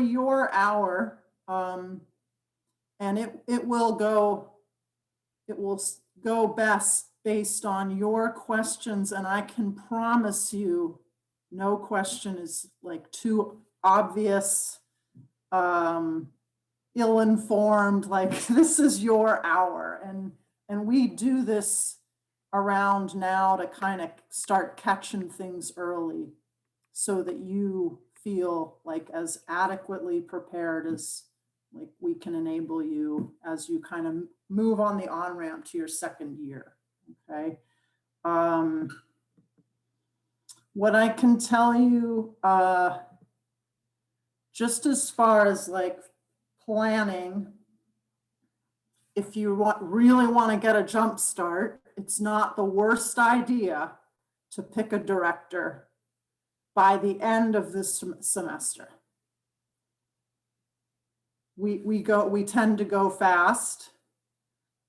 your hour, and it will go best based on your questions, and I can promise you no question is like too obvious, ill-informed. Like, this is your hour, and we do this around now to kind of start catching things early so that you feel like as adequately prepared as like we can enable you as you kind of move on the on-ramp to your second year. Okay. What I can tell you, just as far as like planning, if you really want to get a jump start, it's not the worst idea to pick a director by the end of this semester. We tend to go fast.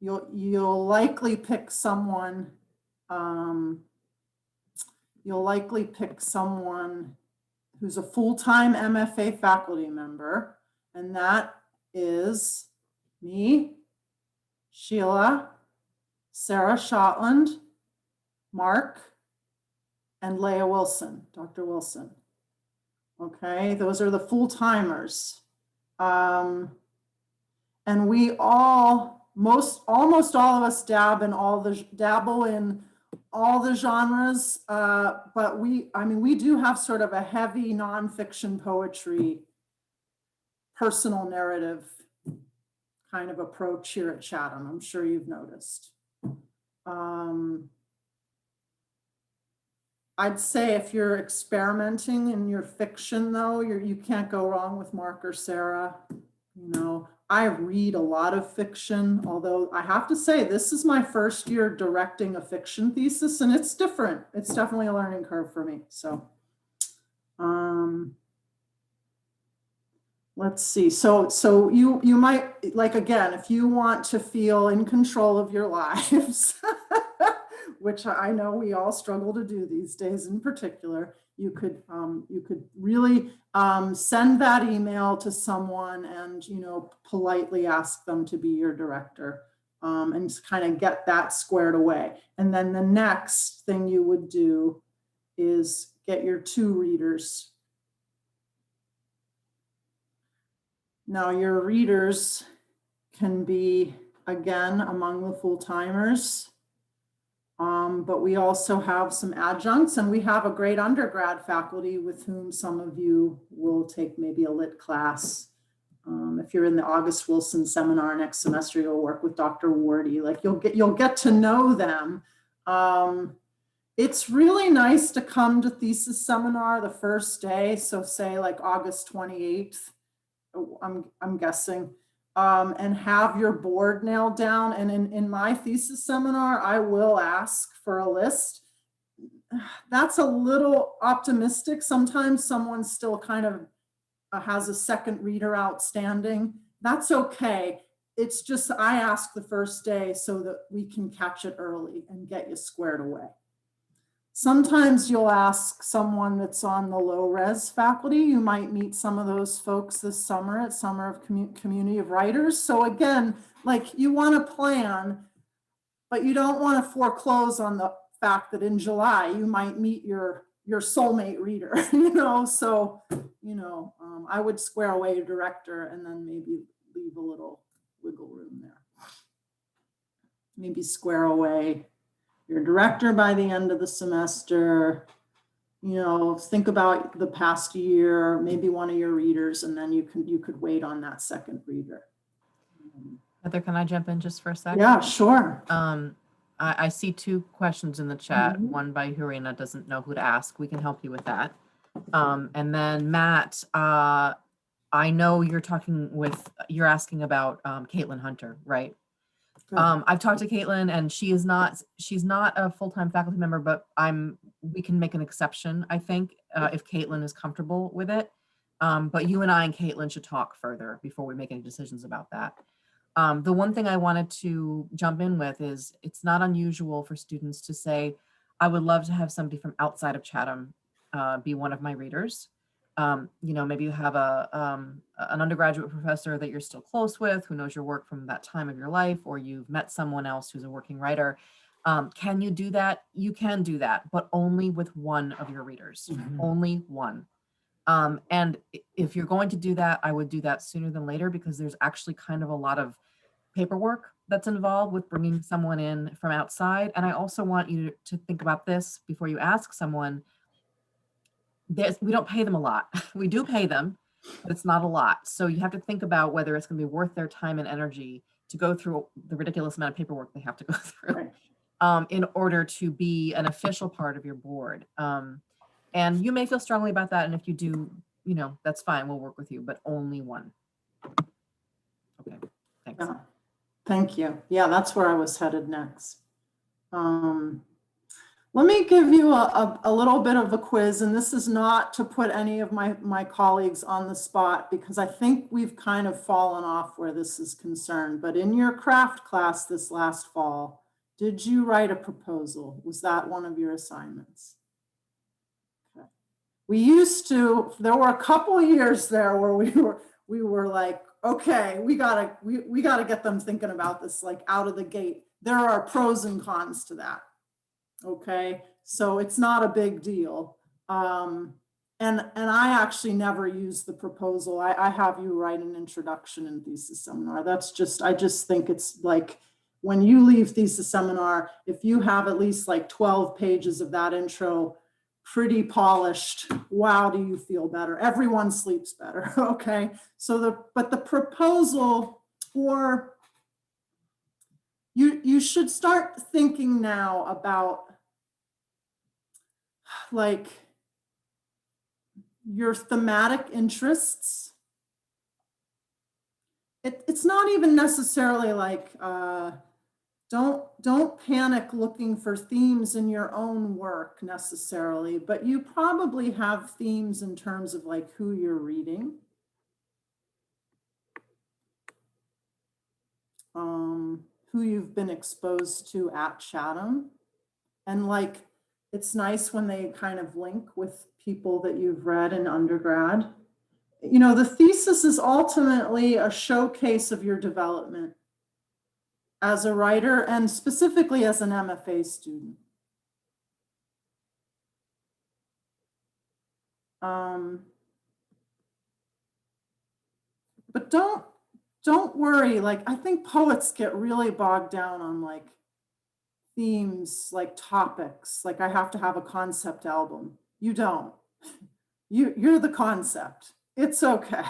You'll likely pick someone. You'll likely pick someone who's a full-time MFA faculty member, and that is me, Sheila, Sarah Shotland, Mark, and Leah Wilson, Dr. Wilson. Okay, those are the full-timers. And we all, almost all of us dabble in all the genres, but we do have sort of a heavy nonfiction poetry, personal narrative kind of approach here at Chatham. I'm sure you've noticed. I'd say if you're experimenting in your fiction, though, you can't go wrong with Mark or Sarah. You know, I read a lot of fiction, although I have to say this is my first year directing a fiction thesis, and it's different. It's definitely a learning curve for me. So, let's see. So you might, like, again, if you want to feel in control of your lives, which I know we all struggle to do these days in particular, you could really send that email to someone and, you know, politely ask them to be your director, and kind of get that squared away. And then the next thing you would do is get your 2 readers. Now, your readers can be, again, among the full-timers. But we also have some adjuncts, and we have a great undergrad faculty with whom some of you will take maybe a lit class. If you're in the August Wilson seminar next semester, you'll work with Dr. Wardy. Like, you'll get to know them. It's really nice to come to thesis seminar the first day. So say like August 28th, I'm guessing. And have your board nailed down. And in my thesis seminar, I will ask for a list. That's a little optimistic. Sometimes someone still kind of has a second reader outstanding. That's okay. It's just I ask the first day so that we can catch it early and get you squared away. Sometimes you'll ask someone that's on the low res faculty. You might meet some of those folks this summer at Summer of Community of Writers. So again, like, you want to plan, but you don't want to foreclose on the fact that in July you might meet your soulmate reader, you know. So, you know, I would square away your director and then maybe leave a little wiggle room there. Maybe square away your director by the end of the semester. You know, think about the past year, maybe one of your readers, and then you could wait on that second reader. Heather, can I jump in just for a second? Yeah, sure. I see 2 questions in the chat. One by Hurina, doesn't know who to ask. We can help you with that. And then Matt, I know you're asking about Caitlin Hunter, right? I've talked to Caitlin, and she's not a full-time faculty member, but we can make an exception, I think, if Caitlin is comfortable with it. But you and I and Caitlin should talk further before we make any decisions about that. The one thing I wanted to jump in with is it's not unusual for students to say, I would love to have somebody from outside of Chatham be one of my readers. Maybe you have an undergraduate professor that you're still close with, who knows your work from that time of your life, or you've met someone else who's a working writer. Can you do that? You can do that, but only with one of your readers, only one. And if you're going to do that, I would do that sooner than later, because there's actually kind of a lot of paperwork that's involved with bringing someone in from outside. And I also want you to think about this before you ask someone. We don't pay them a lot. We do pay them, but it's not a lot. So you have to think about whether it's going to be worth their time and energy to go through the ridiculous amount of paperwork they have to go through in order to be an official part of your board. And you may feel strongly about that. And if you do, that's fine. We'll work with you, but only one. Okay, thanks. Yeah. Thank you. Yeah, that's where I was headed next. Let me give you a little bit of a quiz, and this is not to put any of my colleagues on the spot, because I think we've kind of fallen off where this is concerned. But in your craft class this last fall, did you write a proposal? Was that one of your assignments? Okay. We used to, there were a couple of years there where we were like, okay, we gotta get them thinking about this like out of the gate. There are pros and cons to that. Okay, so it's not a big deal. And I actually never use the proposal. I have you write an introduction and thesis seminar. I just think it's like, when you leave thesis seminar, if you have at least like 12 pages of that intro pretty polished, wow, do you feel better? Everyone sleeps better. Okay, so but the proposal, or you should start thinking now about like your thematic interests. It's not even necessarily like, don't panic looking for themes in your own work necessarily, but you probably have themes in terms of like who you're reading. Who you've been exposed to at Chatham. And like, it's nice when they kind of link with people that you've read in undergrad. The thesis is ultimately a showcase of your development as a writer, and specifically as an MFA student. But don't worry. Like, I think poets get really bogged down on like themes, like topics, like I have to have a concept album. You don't. You're the concept. It's okay.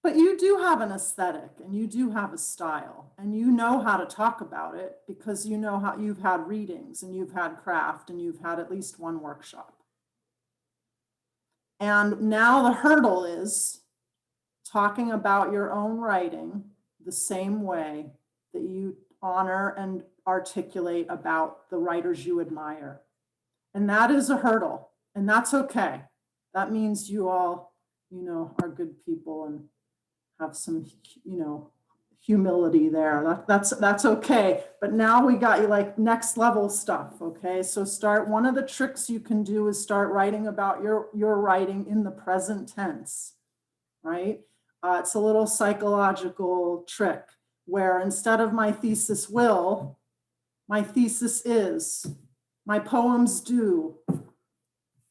But you do have an aesthetic, and you do have a style, and you know how to talk about it because you know how you've had readings, and you've had craft, and you've had at least one workshop. And now the hurdle is talking about your own writing the same way that you honor and articulate about the writers you admire. And that is a hurdle, and that's okay. That means you all, are good people and have some, humility there. That's okay. But now we got you like next level stuff. Okay. So one of the tricks you can do is start writing about your writing in the present tense, right? It's a little psychological trick where instead of my thesis will, my thesis is, my poems do,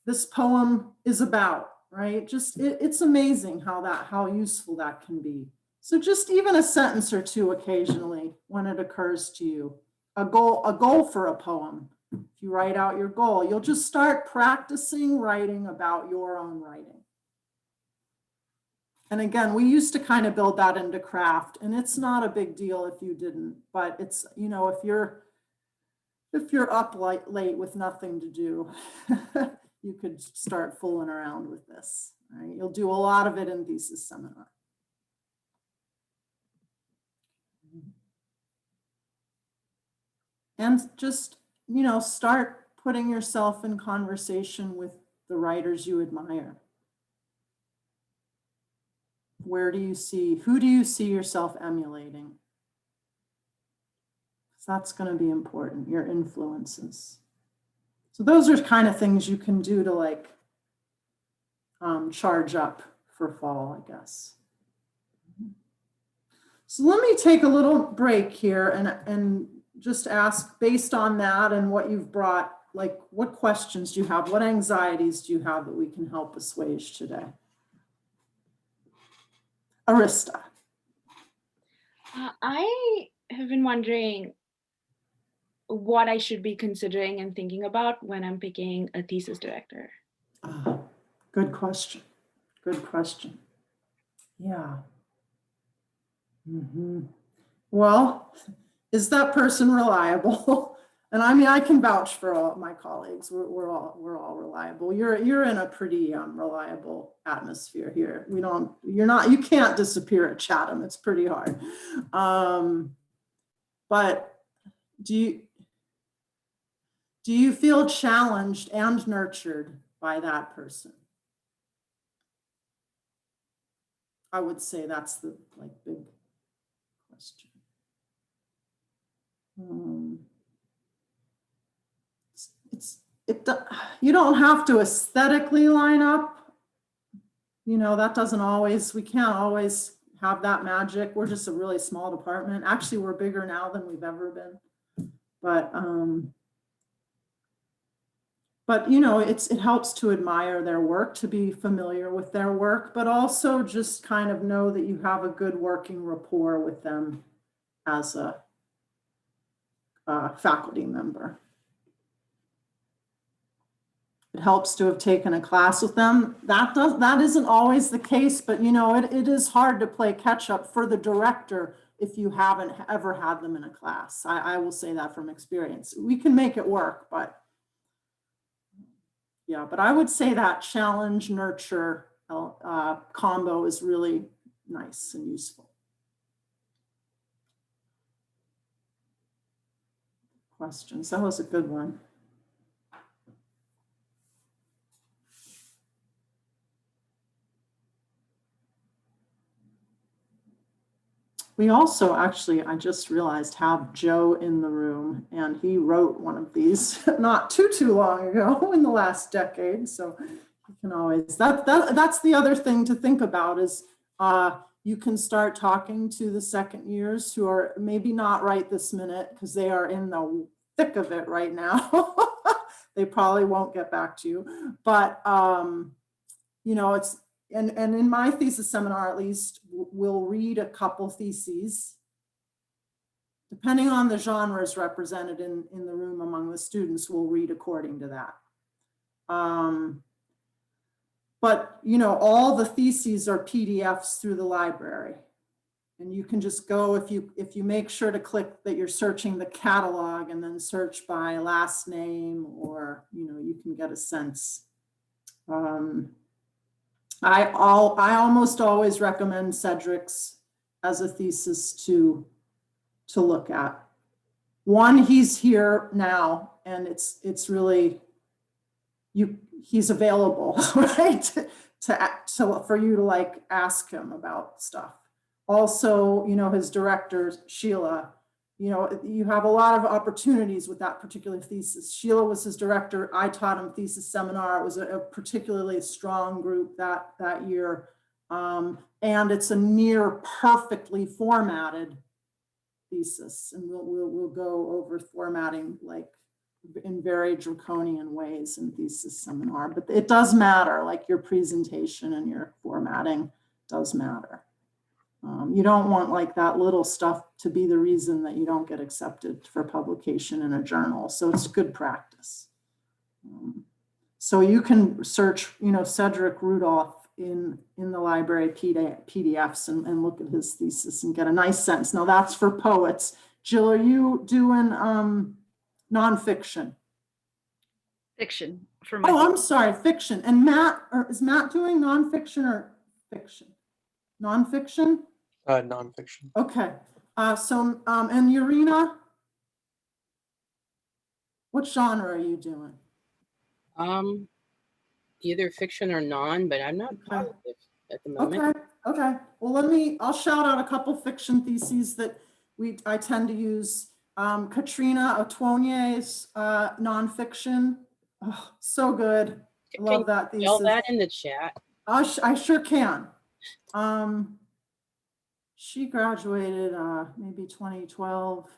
this poem is about, right? Just it's amazing how useful that can be. So just even a sentence or two occasionally when it occurs to you, a goal for a poem. If you write out your goal, you'll just start practicing writing about your own writing. And again, we used to kind of build that into craft, and it's not a big deal if you didn't, but it's, if you're up late with nothing to do, you could start fooling around with this. Right? You'll do a lot of it in thesis seminar. And just, start putting yourself in conversation with the writers you admire. Who do you see yourself emulating? That's going to be important, your influences. So those are kind of things you can do to like charge up for fall, I guess. So let me take a little break here and just ask, based on that and what you've brought, like what questions do you have? What anxieties do you have that we can help assuage today? Arista. I have been wondering what I should be considering and thinking about when I'm picking a thesis director. Good question. Good question. Yeah. Well, is that person reliable? And I mean, I can vouch for all of my colleagues. We're all reliable. You're in a pretty reliable atmosphere here. You can't disappear at Chatham. It's pretty hard. But do you feel challenged and nurtured by that person? I would say that's the big question. You don't have to aesthetically line up. That doesn't always, we can't always have that magic. We're just a really small department. Actually, we're bigger now than we've ever been. But it helps to admire their work, to be familiar with their work, but also just kind of know that you have a good working rapport with them as a faculty member. It helps to have taken a class with them. That isn't always the case, but it is hard to play catch up for the director if you haven't ever had them in a class. I will say that from experience. We can make it work, but yeah, but I would say that challenge nurture combo is really nice and useful. Questions? That was a good one. We also actually, I just realized, have Joe in the room, and he wrote one of these not too long ago in the last decade. So you can always, that's the other thing to think about is you can start talking to the second years who are maybe not right this minute because they are in the thick of it right now. They probably won't get back to you, but it's, and in my thesis seminar, at least, we'll read a couple theses, depending on the genres represented in the room among the students. We'll read according to that. But all the theses are PDFs through the library, and you can just go, if you make sure to click that you're searching the catalog and then search by last name, or you can get a sense. I almost always recommend Cedric's as a thesis to look at. One, he's here now, and it's really, he's available, right? For you to ask him about stuff. Also, his director, Sheila, you have a lot of opportunities with that particular thesis. Sheila was his director. I taught him thesis seminar. It was a particularly strong group that year. And it's a near perfectly formatted thesis. And we'll go over formatting in very draconian ways in thesis seminar, but it does matter, your presentation and your formatting does matter. You don't want that little stuff to be the reason that you don't get accepted for publication in a journal. So it's good practice. So you can search, Cedric Rudolph in the library PDFs and look at his thesis and get a nice sense. Now that's for poets. Jill, are you doing nonfiction? Fiction for my. Oh, I'm sorry, fiction. And Matt, is Matt doing nonfiction or fiction? Nonfiction? Nonfiction. Okay. And Urena, what genre are you doing? Either fiction or non, but I'm not positive at the moment. Okay. Well, I'll shout out a couple fiction theses that I tend to use. Katrina Otonye's nonfiction Oh, so good. Can Love you that spell thesis. that in the chat? I sure can. She graduated maybe 2012.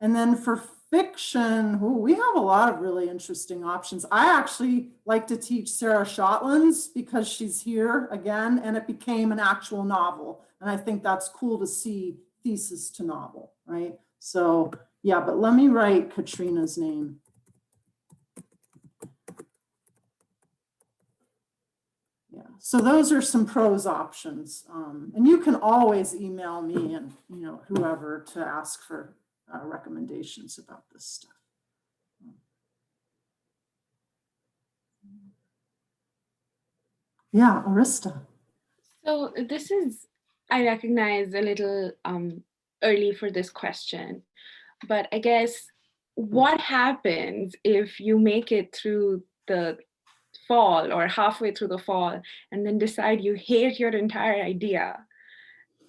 And then for fiction, ooh, we have a lot of really interesting options. I actually like to teach Sarah Shotland's because she's here again, and it became an actual novel. And I think that's cool to see thesis to novel, right? So yeah, but let me write Katrina's name. Yeah, so those are some prose options. And you can always email me and, you know, whoever to ask for recommendations about this stuff. Yeah, Arista. So this is, I recognize, a little early for this question, but I guess what happens if you make it through the fall or halfway through the fall and then decide you hate your entire idea?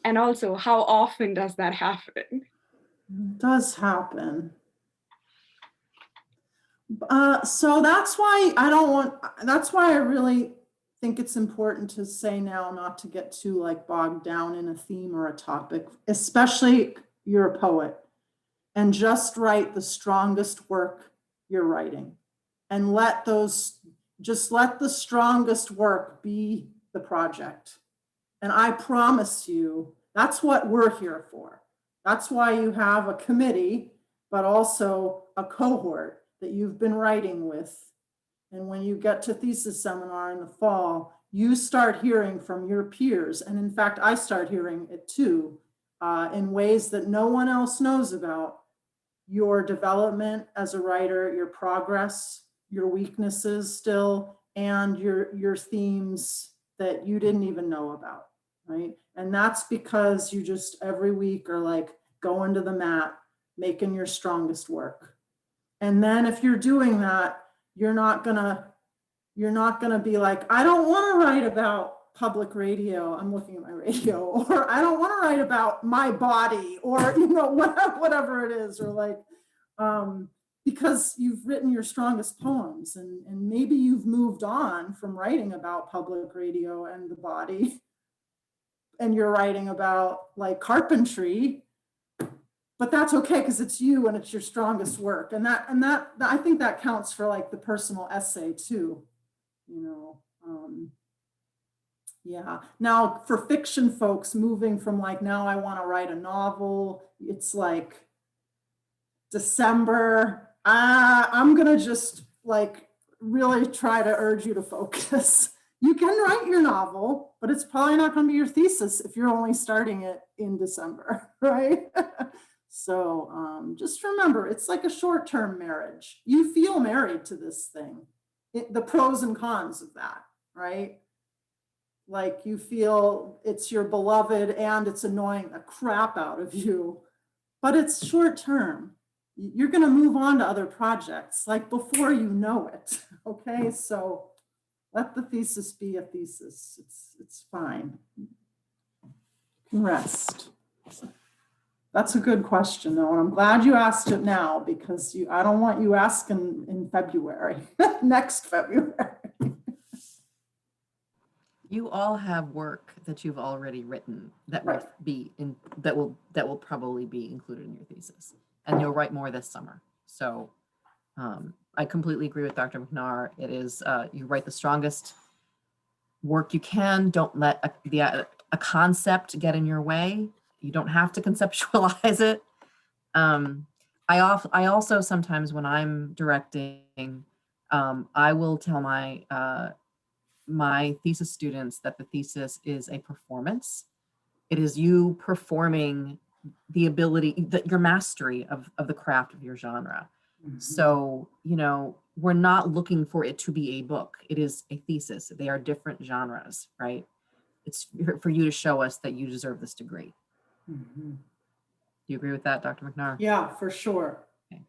And also, how often does that happen? It does happen. So that's why that's why I really think it's important to say now not to get too like bogged down in a theme or a topic, especially you're a poet, and just write the strongest work you're writing. And just let the strongest work be the project. And I promise you, that's what we're here for. That's why you have a committee, but also a cohort that you've been writing with. And when you get to thesis seminar in the fall, you start hearing from your peers. And in fact, I start hearing it too, in ways that no one else knows about. Your development as a writer, your progress, your weaknesses still, and your themes that you didn't even know about, right? And that's because you just every week are like going to the mat, making your strongest work. And then if you're doing that, you're not gonna be like, I don't want to write about public radio. I'm looking at my radio, or I don't want to write about my body, or you know, whatever it is, or like, because you've written your strongest poems, and maybe you've moved on from writing about public radio and the body, and you're writing about like carpentry. But that's okay because it's you and it's your strongest work, and that I think that counts for like the personal essay too. You know, yeah. Now for fiction folks, moving from like, now I want to write a novel, it's like December. I'm going to just like really try to urge you to focus. You can write your novel, but it's probably not going to be your thesis if you're only starting it in December, right? So just remember, it's like a short-term marriage. You feel married to this thing. The pros and cons of that, right? Like you feel it's your beloved and it's annoying the crap out of you, but it's short term. You're going to move on to other projects like before you know it. Okay, so let the thesis be a thesis. It's fine. You can rest. That's a good question though, and I'm glad you asked it now because I don't want you asking in February, next February. You all have work that you've already written that will Right. be in that will probably be included in your thesis, and you'll write more this summer. So I completely agree with Dr. McNaugher. It is you write the strongest work you can. Don't let a concept get in your way. You don't have to conceptualize it. I also sometimes when I'm directing, I will tell my thesis students that the thesis is a performance. It is you performing the ability, your mastery of the craft of your genre. Mm-hmm. So, you know, we're not looking for it to be a book. It is a thesis. They are different genres, right? It's for you to show us that you deserve this degree. Mm-hmm. Do you agree with that, Dr. McNaugher? Yeah, for sure. Okay.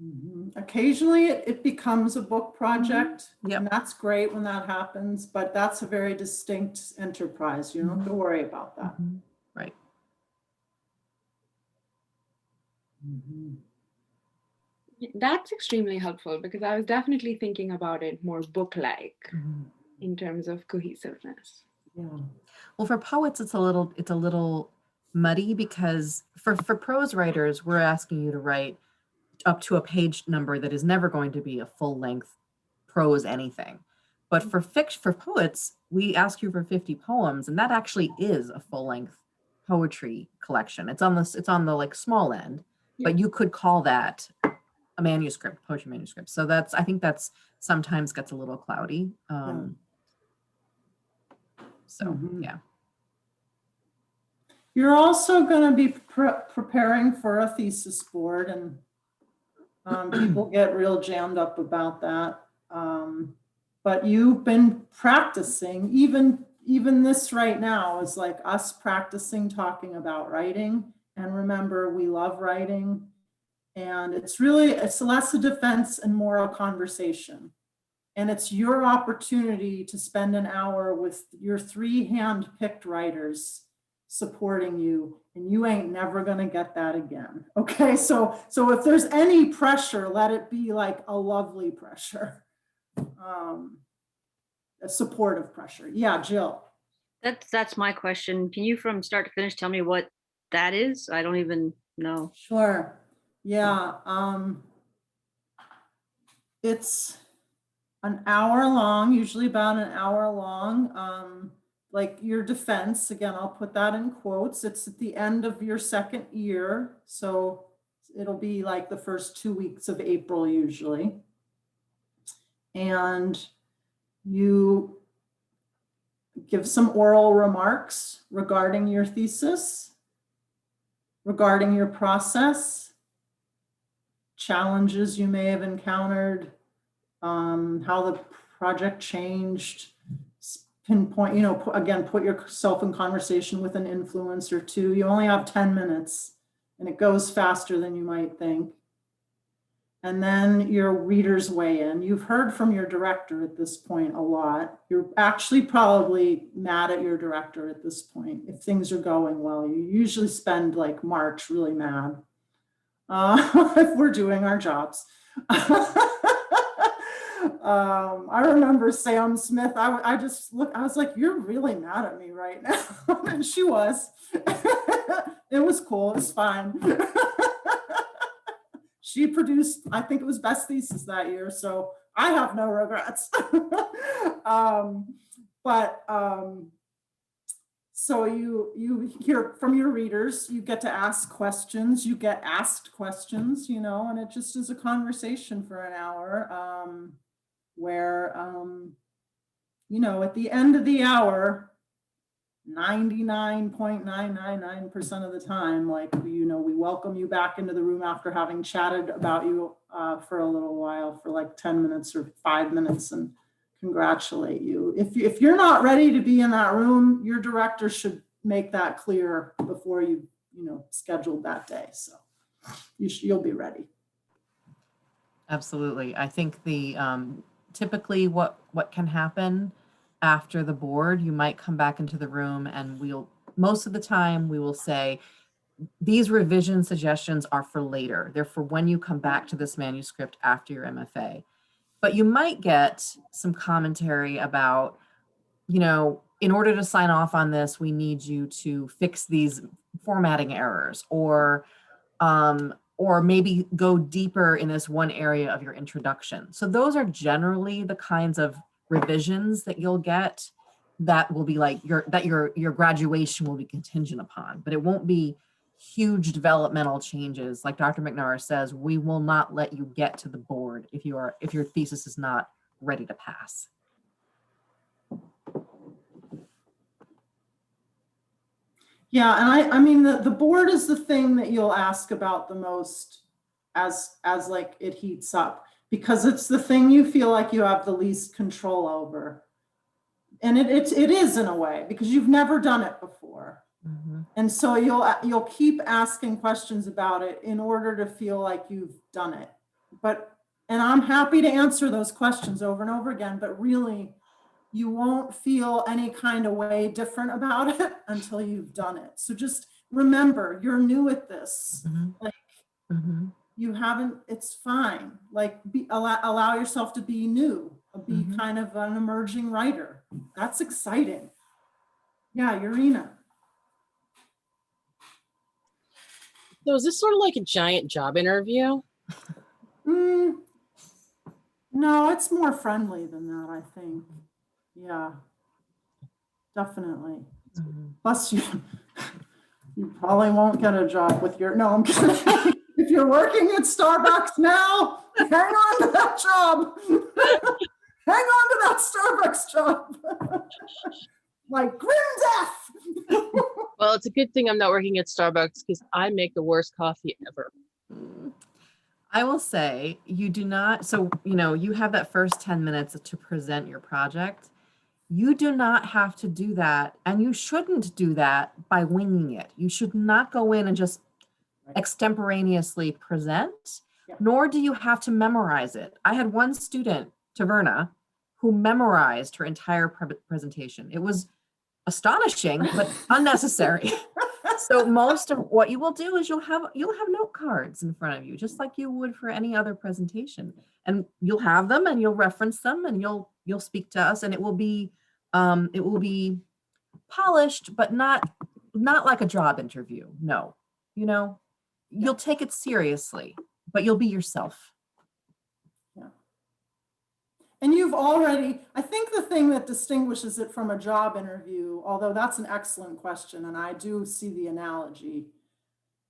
Mm-hmm. Occasionally it becomes a book project, yep. And that's great when that happens, but that's a very distinct enterprise. You don't have to worry about that. Mm-hmm. Right. Mm-hmm. That's extremely helpful because I was definitely thinking about it more book-like Mhm. in terms of cohesiveness. Yeah. Well, for poets, it's a little muddy because for prose writers, we're asking you to write up to a page number that is never going to be a full length prose anything. But for poets, we ask you for 50 poems, and that actually is a full length poetry collection. It's on the like small end, but you could call that a manuscript, poetry manuscript. So I think that's sometimes gets a little cloudy. So Mhm. yeah. You're also going to be preparing for a thesis board, and people get real jammed up about that. But you've been practicing, even this right now is like us practicing talking about writing. And remember, we love writing. And it's less a defense and more a conversation. And it's your opportunity to spend an hour with your 3 hand-picked writers supporting you, and you ain't never gonna get that again. Okay, so if there's any pressure, let it be like a lovely pressure, a supportive pressure. Yeah, Jill. That's my question. Can you from start to finish tell me what that is? I don't even know. Sure. Yeah. It's an hour long, usually about an hour long. Like your defense, again, I'll put that in quotes. It's at the end of your second year. So it'll be like the first 2 weeks of April usually. And you give some oral remarks regarding your thesis, regarding your process, challenges you may have encountered, how the project changed, pinpoint, again, put yourself in conversation with an influencer too. You only have 10 minutes and it goes faster than you might think. And then your readers weigh in. You've heard from your director at this point a lot. You're actually probably mad at your director at this point if things are going well. You usually spend like March really mad if we're doing our jobs. I remember Sam Smith. I just looked, I was like, you're really mad at me right now. And she was. It was cool. It was fine. She produced, I think it was best thesis that year. So I have no regrets. So you hear from your readers, you get to ask questions, you get asked questions, and it just is a conversation for an hour. Where, at the end of the hour, 99.999% of the time, we welcome you back into the room after having chatted about you for a little while, for like 10 minutes or 5 minutes, and congratulate you. If you're not ready to be in that room, your director should make that clear before you scheduled that day. So you'll be ready. Absolutely. I think the typically what can happen after the board, you might come back into the room and most of the time we will say, these revision suggestions are for later. They're for when you come back to this manuscript after your MFA. But you might get some commentary about, in order to sign off on this, we need you to fix these formatting errors, or maybe go deeper in this one area of your introduction. So those are generally the kinds of revisions that you'll get that will be like your graduation will be contingent upon, but it won't be huge developmental changes. Like Dr. McNaugher says, we will not let you get to the board if your thesis is not ready to pass. Yeah, and I mean the board is the thing that you'll ask about the most as like it heats up, because it's the thing you feel like you have the least control over. And it is in a way, because you've never done it before. Mm-hmm. And so you'll keep asking questions about it in order to feel like you've done it. And I'm happy to answer those questions over and over again, but really you won't feel any kind of way different about it until you've done it. So just remember, you're new at this. Mm-hmm. You haven't, it's fine. Like allow yourself to be new, be Mhm. kind of an emerging writer. That's exciting. Yeah, Urena. So is this sort of like a giant job interview? Mm, no, it's more friendly than that, I think. Yeah, definitely. Mhm. Plus you probably won't get a job with your, no, I'm kidding. If you're working at Starbucks now, hang on to that job. Hang on to that Starbucks job. Like grim death. Well, it's a good thing I'm not working at Starbucks because I make the worst coffee ever. I will say you do not, so, you have that first 10 minutes to present your project. You do not have to do that, and you shouldn't do that by winging it. You should not go in and just extemporaneously present, Yeah. nor do you have to memorize it. I had one student, Taverna, who memorized her entire presentation. It was astonishing, but unnecessary. So most of what you will do is you'll have note cards in front of you, just like you would for any other presentation, and you'll have them and you'll reference them and you'll speak to us, and it will be polished, but not like a job interview. No, you'll take it seriously, but you'll be yourself. And you've already, I think the thing that distinguishes it from a job interview, although that's an excellent question, and I do see the analogy,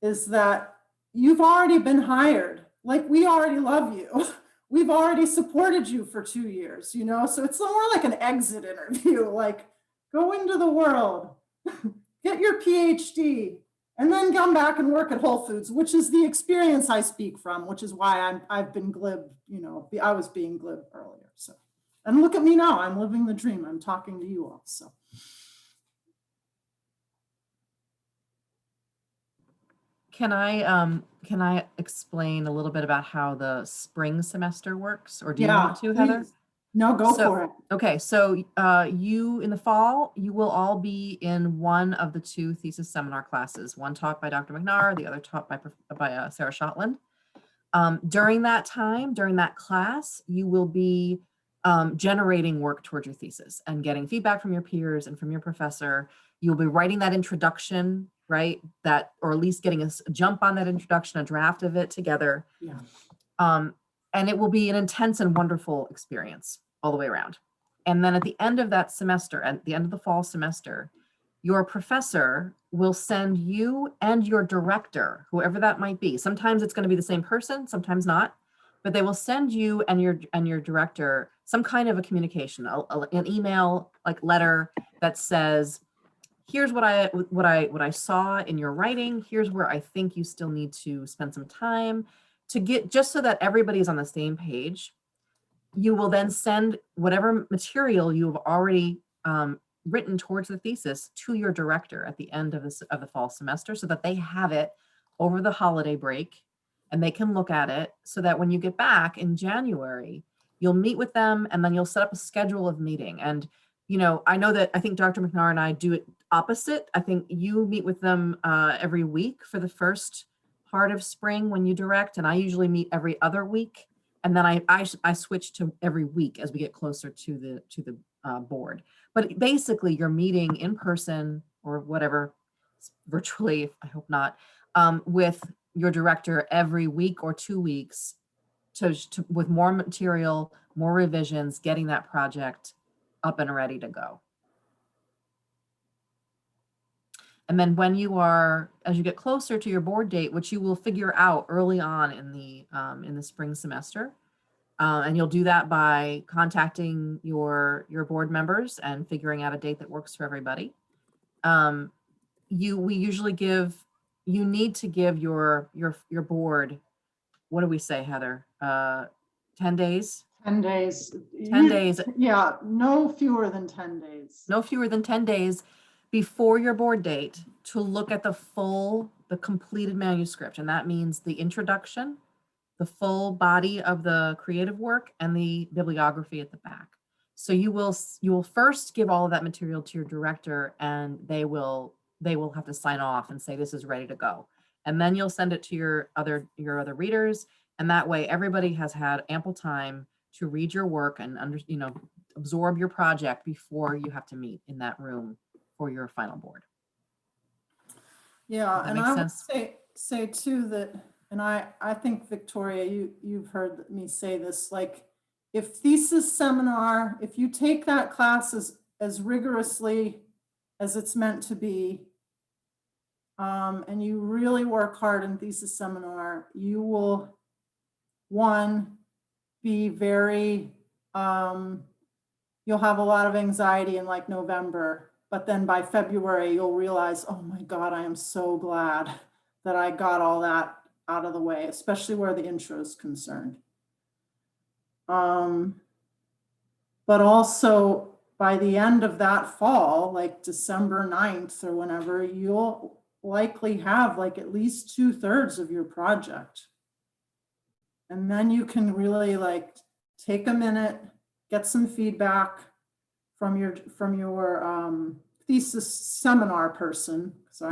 is that you've already been hired. Like, we already love you. We've already supported you for 2 years, So it's more like an exit interview, like go into the world, get your PhD, and then come back and work at Whole Foods, which is the experience I speak from, which is why I've been glib, I was being glib earlier. So, and look at me now, I'm living the dream. I'm talking to you all. So. Can I explain a little bit about how the spring semester works, or do you want to, Heather? Please. No, go So- for it. Okay, so you in the fall, you will all be in one of the 2 thesis seminar classes, one taught by Dr. McNaugher, the other taught by Sarah Shotland. During that time, during that class, you will be generating work towards your thesis and getting feedback from your peers and from your professor. You'll be writing that introduction, right? That, or at least getting a jump on that introduction, a draft of it together. Yeah. And it will be an intense and wonderful experience all the way around. And then at the end of that semester, at the end of the fall semester, your professor will send you and your director, whoever that might be. Sometimes it's going to be the same person, sometimes not, but they will send you and your director some kind of a communication, an email, like letter that says, here's what I saw in your writing. Here's where I think you still need to spend some time to get, just so that everybody's on the same page. You will then send whatever material you have already written towards the thesis to your director at the end of the fall semester, so that they have it over the holiday break and they can look at it, so that when you get back in January, you'll meet with them and then you'll set up a schedule of meeting. And I think Dr. McNaugher and I do it opposite. I think you meet with them every week for the first part of spring when you direct, and I usually meet every other week. And then I switch to every week as we get closer to the board. But basically, you're meeting in person or whatever, virtually, I hope not, with your director every week or 2 weeks to with more material, more revisions, getting that project up and ready to go. And then when as you get closer to your board date, which you will figure out early on in the spring semester, and you'll do that by contacting your board members and figuring out a date that works for everybody. We usually you need to give your board, what do we say, Heather? 10 days? 10 days. 10 days. Yeah, no fewer than 10 days. No fewer than 10 days before your board date to look at the completed manuscript. And that means the introduction, the full body of the creative work, and the bibliography at the back. So you will first give all of that material to your director, and they will have to sign off and say this is ready to go. and then you'll send it to your other readers. And that way everybody has had ample time to read your work and absorb your project before you have to meet in that room for your final board. Yeah, Does that and make I would sense? say too that, and I think, Victoria, you've heard me say this, like, if thesis seminar, if you take that class as rigorously as it's meant to be, and you really work hard in thesis seminar, you will, one, be very, you'll have a lot of anxiety in like November, but then by February, you'll realize, oh my God, I am so glad that I got all that out of the way, especially where the intro is concerned. But also by the end of that fall, like December 9th or whenever, you'll likely have like at least 2/3 of your project. And then you can really like take a minute, get some feedback from your thesis seminar person. So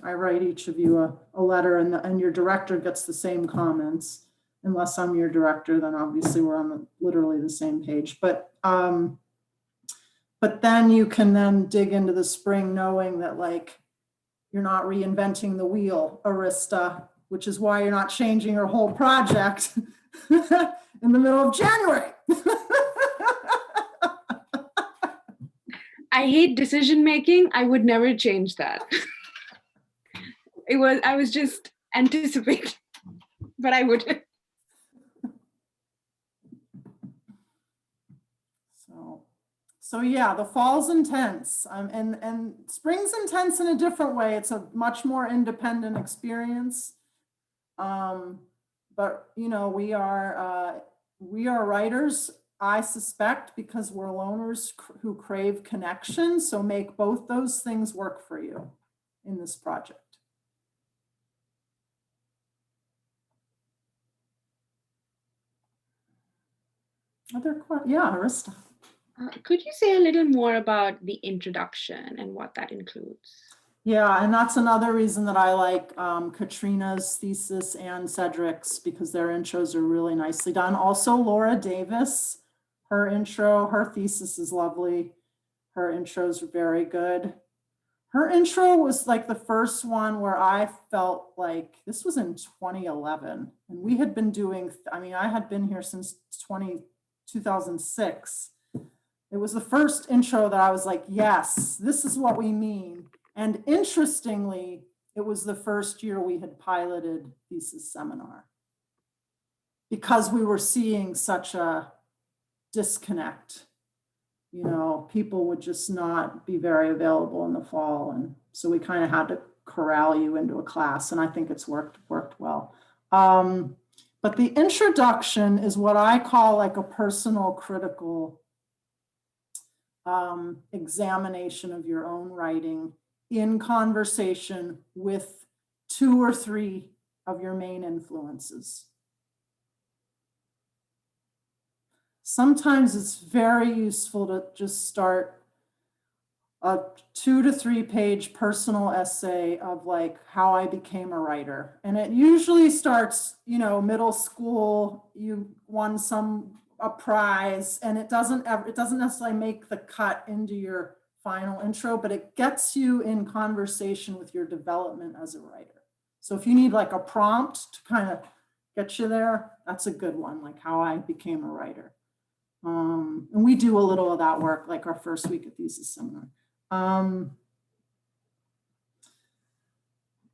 I write each of you a letter, and your director gets the same comments. Unless I'm your director, then obviously we're on literally the same page. But then you can then dig into the spring knowing that like you're not reinventing the wheel, Arista, which is why you're not changing your whole project in the middle of January. I hate decision making. I would never change that. I was just anticipating, but I wouldn't. So yeah, the fall's intense, and spring's intense in a different way. It's a much more independent experience. But we are writers, I suspect, because we're loners who crave connection. So make both those things work for you in this project. Other questions? Yeah, Arista. Could you say a little more about the introduction and what that includes? Yeah, and that's another reason that I like Katrina's thesis and Cedric's, because their intros are really nicely done. Also, Laura Davis, her thesis is lovely. Her intros are very good. Her intro was like the first one where I felt like, this was in 2011, and we had been doing, I had been here since 2006. It was the first intro that I was like, yes, this is what we mean. And interestingly, it was the first year we had piloted thesis seminar, because we were seeing such a disconnect. People would just not be very available in the fall. And so we kind of had to corral you into a class, and I think it's worked well. But the introduction is what I call like a personal critical examination of your own writing in conversation with 2 or 3 of your main influences. Sometimes it's very useful to just start a 2 to 3 page personal essay of like how I became a writer. And it usually starts, middle school, you won a prize, and it doesn't necessarily make the cut into your final intro, but it gets you in conversation with your development as a writer. So if you need like a prompt to kind of get you there, that's a good one, like how I became a writer. And we do a little of that work, like our first week of thesis seminar.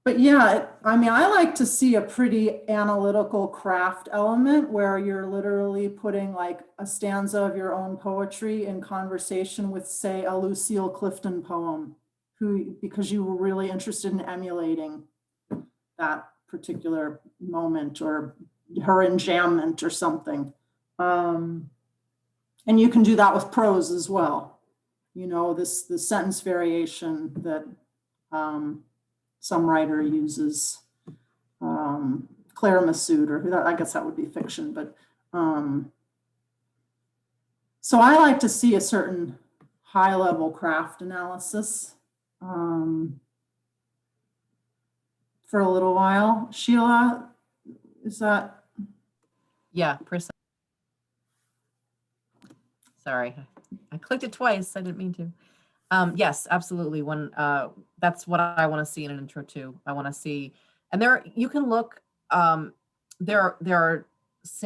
But yeah, I like to see a pretty analytical craft element where you're literally putting like a stanza of your own poetry in conversation with, say, a Lucille Clifton poem, because you were really interested in emulating that particular moment or her enjambment or something. And you can do that with prose as well. The sentence variation that some writer uses, Claire Massoud, or I guess that would be fiction, but so I like to see a certain high level craft analysis for a little while. Sheila, is that? Yeah, sorry, I clicked it twice. I didn't mean to. Yes, absolutely. That's what I want to see in an intro too. I want to see, and you can look. There are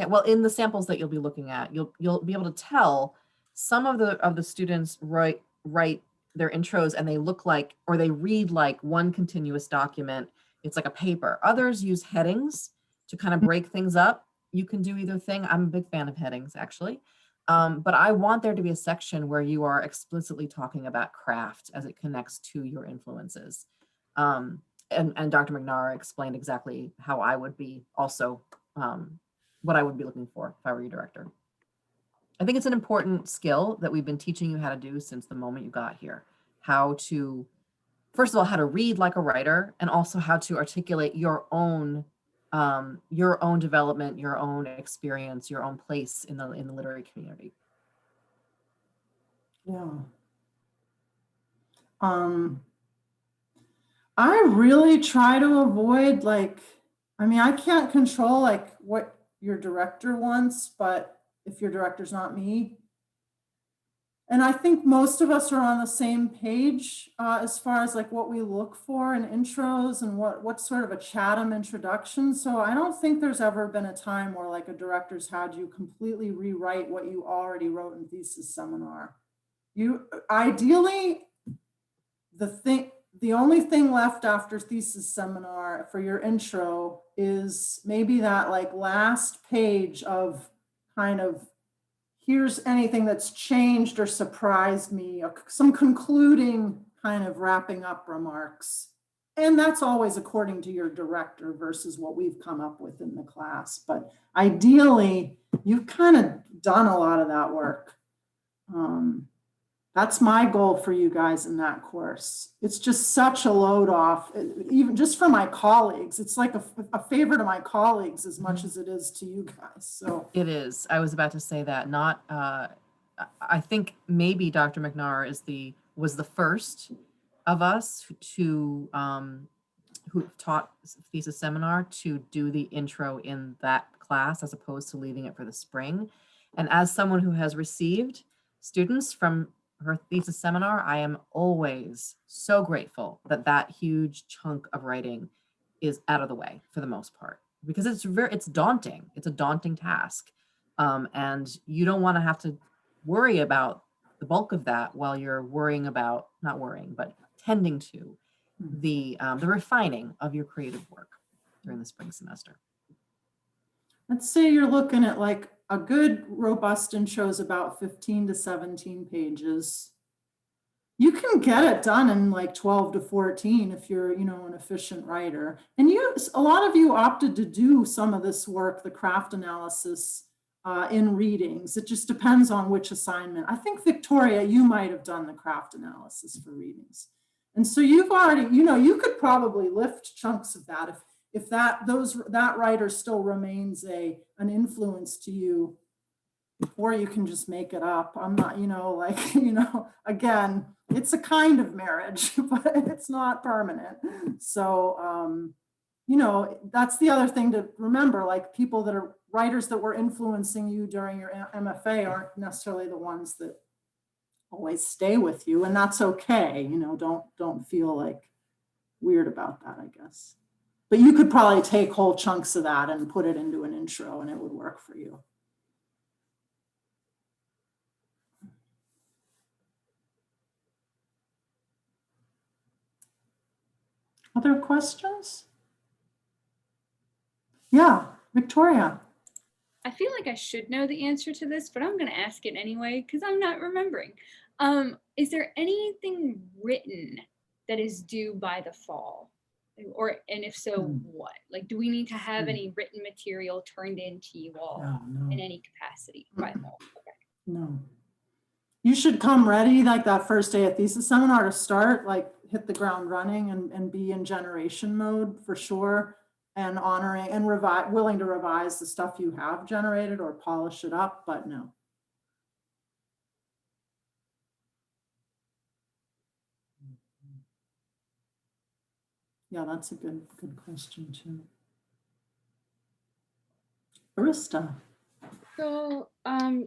well, in the samples that you'll be looking at, you'll be able to tell some of the students write their intros and they look like, or they read like one continuous document. It's like a paper. Others use headings to kind of break things up. You can do either thing. I'm a big fan of headings, actually. But I want there to be a section where you are explicitly talking about craft as it connects to your influences. And Dr. McNaugher explained exactly how I would be also, what I would be looking for if I were your director. I think it's an important skill that we've been teaching you how to do since the moment you got here. How to, first of all, how to read like a writer, and also how to articulate your own development, your own experience, your own place in the literary community. Yeah. I really try to avoid I can't control like what your director wants, but if your director's not me. And I think most of us are on the same page as far as like what we look for in intros and what sort of a Chatham introduction. So I don't think there's ever been a time where like a director's had you completely rewrite what you already wrote in thesis seminar. You ideally, the only thing left after thesis seminar for your intro is maybe that like last page of kind of, here's anything that's changed or surprised me, or some concluding kind of wrapping up remarks. And that's always according to your director versus what we've come up with in the class. But ideally, you've kind of done a lot of that work. That's my goal for you guys in that course. It's just such a load off, even just for my colleagues. It's like a favor to my colleagues as much as it is to you guys. So it is. I was about to say that. Not. I think maybe Dr. McNaugher was the first of us who taught thesis seminar to do the intro in that class as opposed to leaving it for the spring. And as someone who has received students from her thesis seminar, I am always so grateful that that huge chunk of writing is out of the way for the most part, because it's daunting. It's a daunting task. And you don't want to have to worry about the bulk of that while you're not worrying, but tending to the refining of your creative work during the spring semester. let's say you're looking at like a good robust intro is about 15 to 17 pages. You can get it done in like 12 to 14 if you're, an efficient writer. And a lot of you opted to do some of this work, the craft analysis in readings. It just depends on which assignment. I think Victoria, you might have done the craft analysis for readings. And so you've already, you could probably lift chunks of that if that writer still remains an influence to you, or you can just make it up. I'm not, again, it's a kind of marriage, but it's not permanent. So, that's the other thing to remember, like people that are writers that were influencing you during your MFA aren't necessarily the ones that always stay with you, and that's okay. Don't feel like weird about that, I guess. But you could probably take whole chunks of that and put it into an intro and it would work for you. Other questions? Yeah, Victoria. I feel like I should know the answer to this, but I'm going to ask it anyway because I'm not remembering. Is there anything written that is due by the fall? And if so, what? Like, do we need to have any written material turned in to you all in any capacity by fall? Okay. No. You should come ready like that first day of thesis seminar to start, like hit the ground running and be in generation mode for sure, and honoring and willing to revise the stuff you have generated or polish it up, but no. Yeah, that's a good question too. Arista. So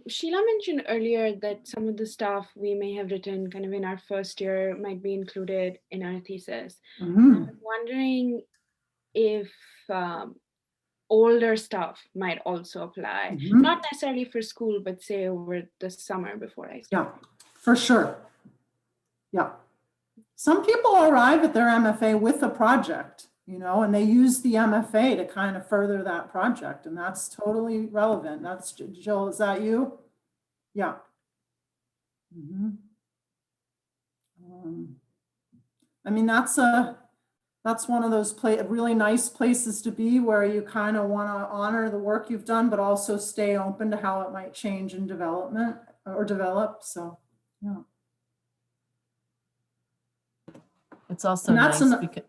Sheila mentioned earlier that some of the stuff we may have written kind of in our first year might be included in our thesis. Mhm. I was wondering if older stuff might also apply, Mhm. not necessarily for school, but say over the summer before I start. Yeah, for sure. Yeah. Some people arrive at their MFA with a project, and they use the MFA to kind of further that project, and that's totally relevant. That's, Jill, is that you? Yeah. Mhm. I mean, that's one of those really nice places to be, where you kind of want to honor the work you've done, but also stay open to how it might change in development or develop. So, yeah. It's also And that's nice an, because,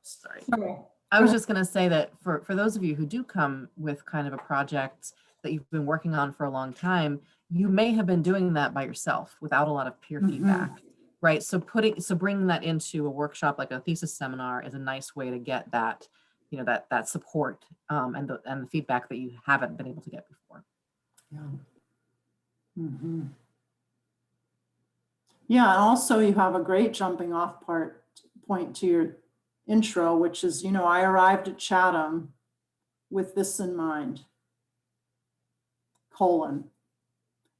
sorry. sorry. I was just going to say that for those of you who do come with kind of a project that you've been working on for a long time, you may have been doing that by yourself without a lot of peer feedback, right? So bringing that into a workshop like a thesis seminar is a nice way to get that, that support and the feedback that you haven't been able to get before. Yeah. Yeah, and also you have a great jumping off point to your intro, which is, I arrived at Chatham with this in mind, colon.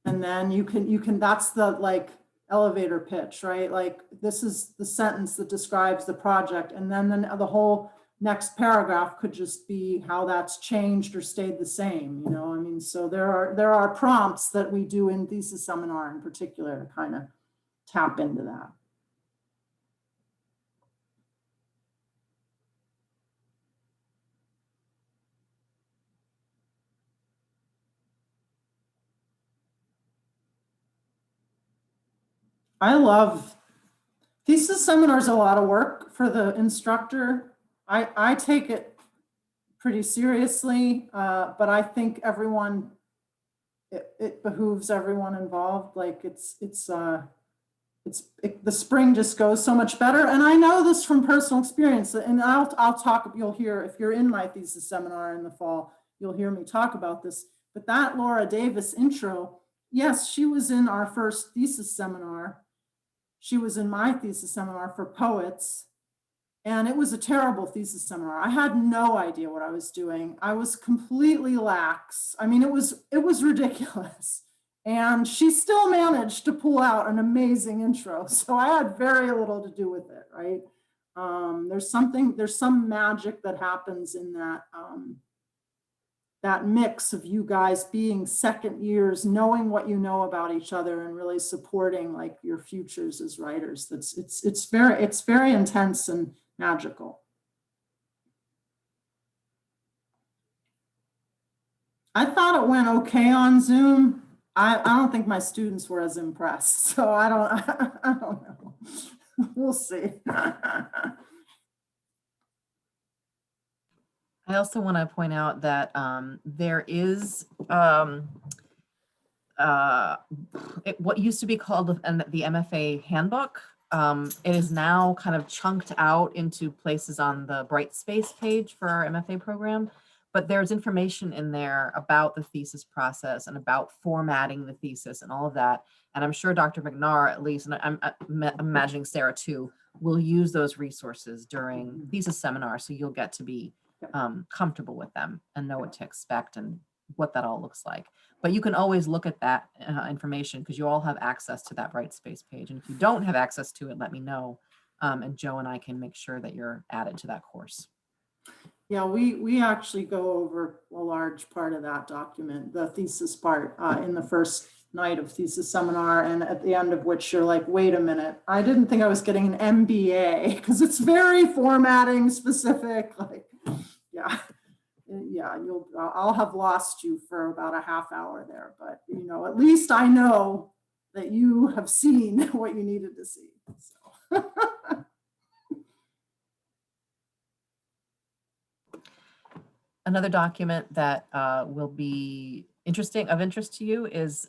And then you can, that's the like elevator pitch, right? Like, this is the sentence that describes the project. And then the whole next paragraph could just be how that's changed or stayed the same, I mean, so there are prompts that we do in thesis seminar in particular to kind of tap into that. I love thesis seminars. A lot of work for the instructor. I take it pretty seriously, but I think it behooves everyone involved. Like, the spring just goes so much better. And I know this from personal experience, and I'll talk, you'll hear, if you're in my thesis seminar in the fall, you'll hear me talk about this. But that Laura Davis intro, yes, she was in our first thesis seminar. She was in my thesis seminar for poets, and it was a terrible thesis seminar. I had no idea what I was doing. I was completely lax. I mean, it was ridiculous. And she still managed to pull out an amazing intro. So I had very little to do with it, right? There's some magic that happens in that mix of you guys being second years, knowing what you know about each other, and really supporting like your futures as writers. It's very intense and magical. I thought it went okay on Zoom. I don't think my students were as impressed, so I don't know. We'll see. I also want to point out that there is what used to be called the MFA Handbook. It is now kind of chunked out into places on the Brightspace page for our MFA program, but there's information in there about the thesis process and about formatting the thesis and all of that. And I'm sure Dr. McNaugher, at least, and I'm imagining Sarah too, will use those resources during thesis seminars, so you'll get to be comfortable with them and know what to expect and what that all looks like. But you can always look at that information, because you all have access to that Brightspace page. And if you don't have access to it, let me know. And Joe and I can make sure that you're added to that course. Yeah, we actually go over a large part of that document, the thesis part, in the first night of thesis seminar, and at the end of which you're like, wait a minute, I didn't think I was getting an MBA, because it's very formatting specific. Like, yeah. I'll have lost you for about a half hour there, but at least I know that you have seen what you needed to see. So. Another document that will be of interest to you is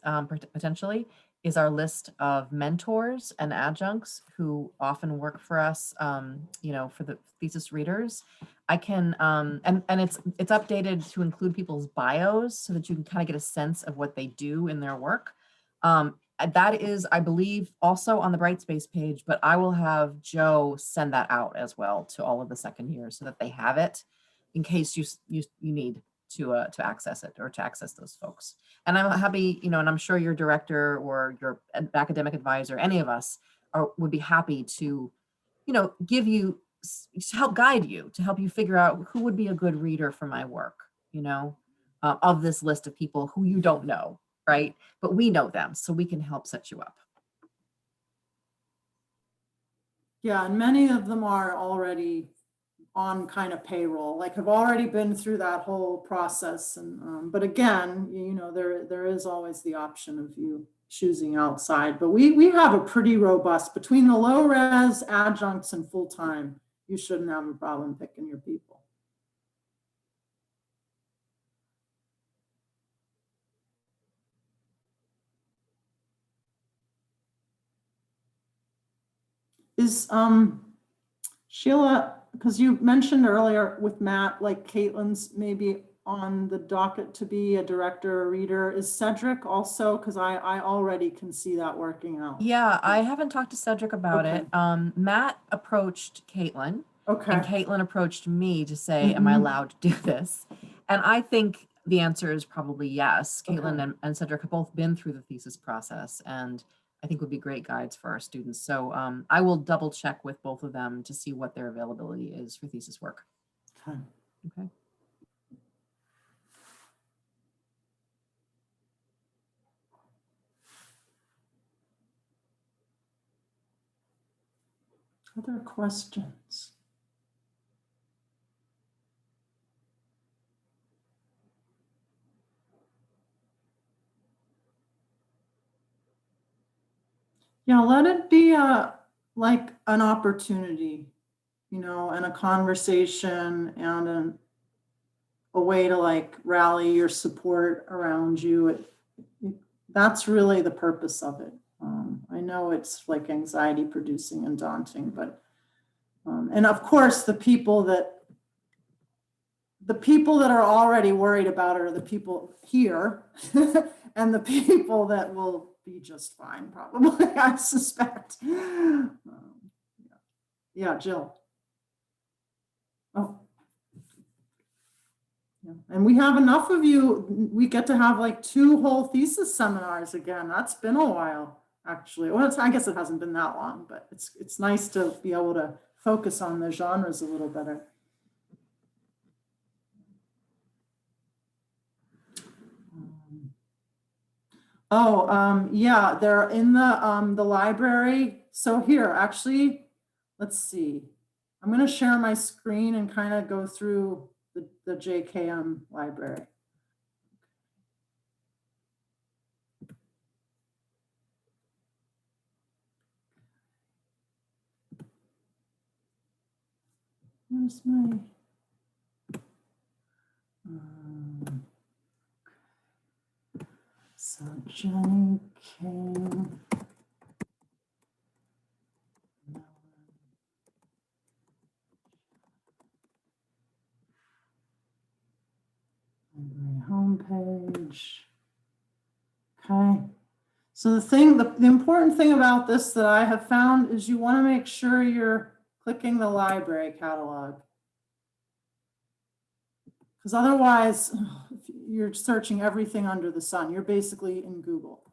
potentially is our list of mentors and adjuncts who often work for us, you know, for the thesis readers. I can, and it's updated to include people's bios so that you can kind of get a sense of what they do in their work. That is, I believe, also on the Brightspace page, but I will have Joe send that out as well to all of the second years so that they have it in case you need to access it or to access those folks. And I'm happy, you know, and I'm sure your director or your academic advisor, any of us would be happy to, you know, give you, to help guide you, to help you figure out who would be a good reader for my work, you know, of this list of people who you don't know, right? But we know them, so we can help set you up. Yeah, and many of them are already on kind of payroll, like have already been through that whole process. And but again, you know, there is always the option of you choosing outside. But we have a pretty robust, between the low res, adjuncts, and full time, you shouldn't have a problem picking your people. Is Sheila, because you mentioned earlier with Matt, like Caitlin's maybe on the docket to be a director or reader. Is Cedric also? Because I already can see that working out. Yeah, I haven't talked to Cedric about Okay. it. Matt approached Caitlin, Okay. and Caitlin approached me to say, am I allowed to do this? And I think the answer is probably yes. Caitlin Okay. and Cedric have both been through the thesis process, and I think would be great guides for our students. So I will double check with both of them to see what their availability is for thesis work. Okay. Okay. Other questions? Yeah, let it be like an opportunity, you know, and a conversation and a way to like rally your support around you. That's really the purpose of it. I know it's like anxiety producing and daunting, but and of course the people that are already worried about it are the people here and the people that will be just fine, probably, I suspect. Yeah, Jill. Oh. Yeah. And we have enough of you. We get to have like 2 whole thesis seminars again. That's been a while, actually. Well, I guess it hasn't been that long, but it's nice to be able to focus on the genres a little better. Yeah, they're in the library. So here, actually, let's see. I'm going to share my screen and kind of go through the JKM library. Where's my so Jenny King. Library homepage. Okay. So the important thing about this that I have found is you want to make sure you're clicking the library catalog. Because otherwise, you're searching everything under the sun. You're basically in Google.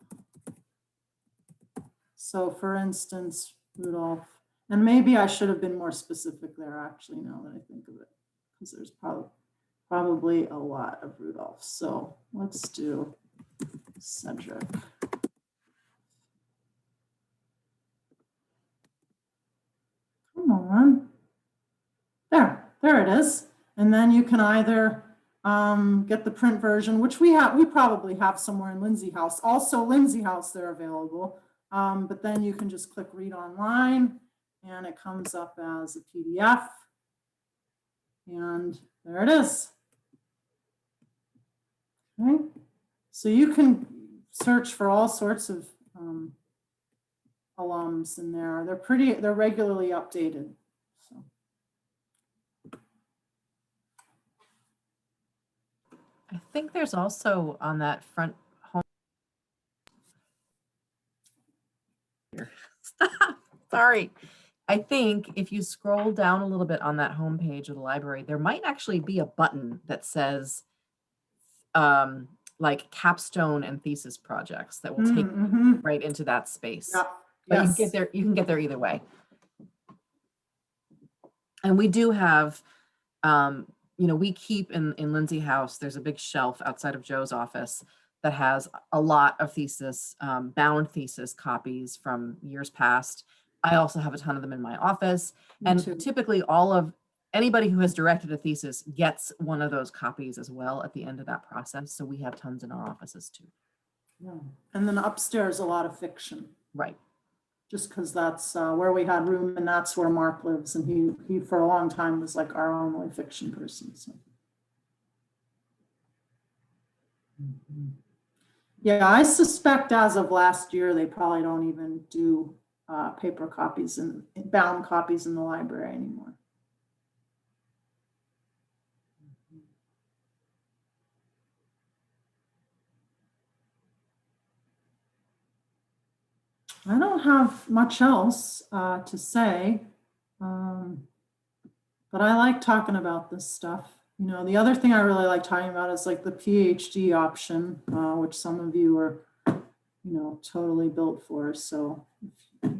So for instance, Rudolph, and maybe I should have been more specific there actually now that I think of it, because there's probably a lot of Rudolphs. So let's do Cedric. Come on. There it is. And then you can either get the print version, which we probably have somewhere in Lindsay House. Also Lindsay House, they're available. But then you can just click read online and it comes up as a PDF. And there it is. Okay. So you can search for all sorts of alums in there. They're regularly updated. So. I think there's also on that front home. Sorry. I think if you scroll down a little bit on that homepage of the library, there might actually be a button that says like capstone and thesis projects that will take you right into that space. Yeah. But Yes. you can get there either way. And we do have, we keep in Lindsay House, there's a big shelf outside of Joe's office that has a lot of thesis, bound thesis copies from years past. I also have a ton of them in my office. Me too. Typically anybody who has directed a thesis gets one of those copies as well at the end of that process. So we have tons in our offices too. Yeah. And then upstairs, a lot of fiction. Right. Just because that's where we had room, and that's where Mark lives, and he for a long time was like our only fiction person. So. Yeah, I suspect as of last year, they probably don't even do paper copies and bound copies in the library anymore. I don't have much else to say, but I like talking about this stuff. You know, the other thing I really like talking about is like the PhD option, which some of you are, totally built for. So if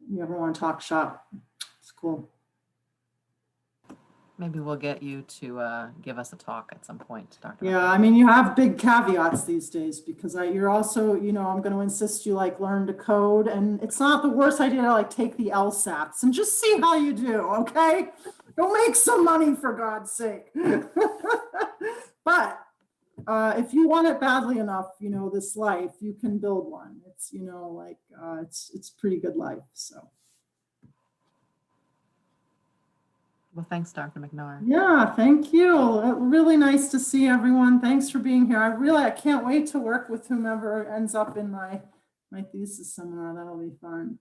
you ever want to talk shop, it's cool. Maybe we'll get you to give us a talk at some point, Dr. Yeah, McNaugher. I mean, you have big caveats these days because you're also, I'm going to insist you like learn to code, and it's not the worst idea to like take the LSATs and just see how you do, okay? Go make some money for God's sake. But if you want it badly enough, this life, you can build one. It's, it's pretty good life, so. Well, thanks, Dr. McNaugher. Yeah, thank you. Really nice to see everyone. Thanks for being here. I can't wait to work with whomever ends up in my thesis seminar. That'll be fun.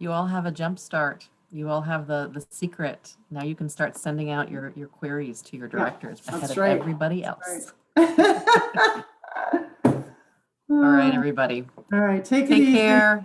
You all have a jump start. You all have the secret. Now you can start sending out your queries to your directors ahead of everybody else. Right. All right, everybody. All right, take it Take easy. care.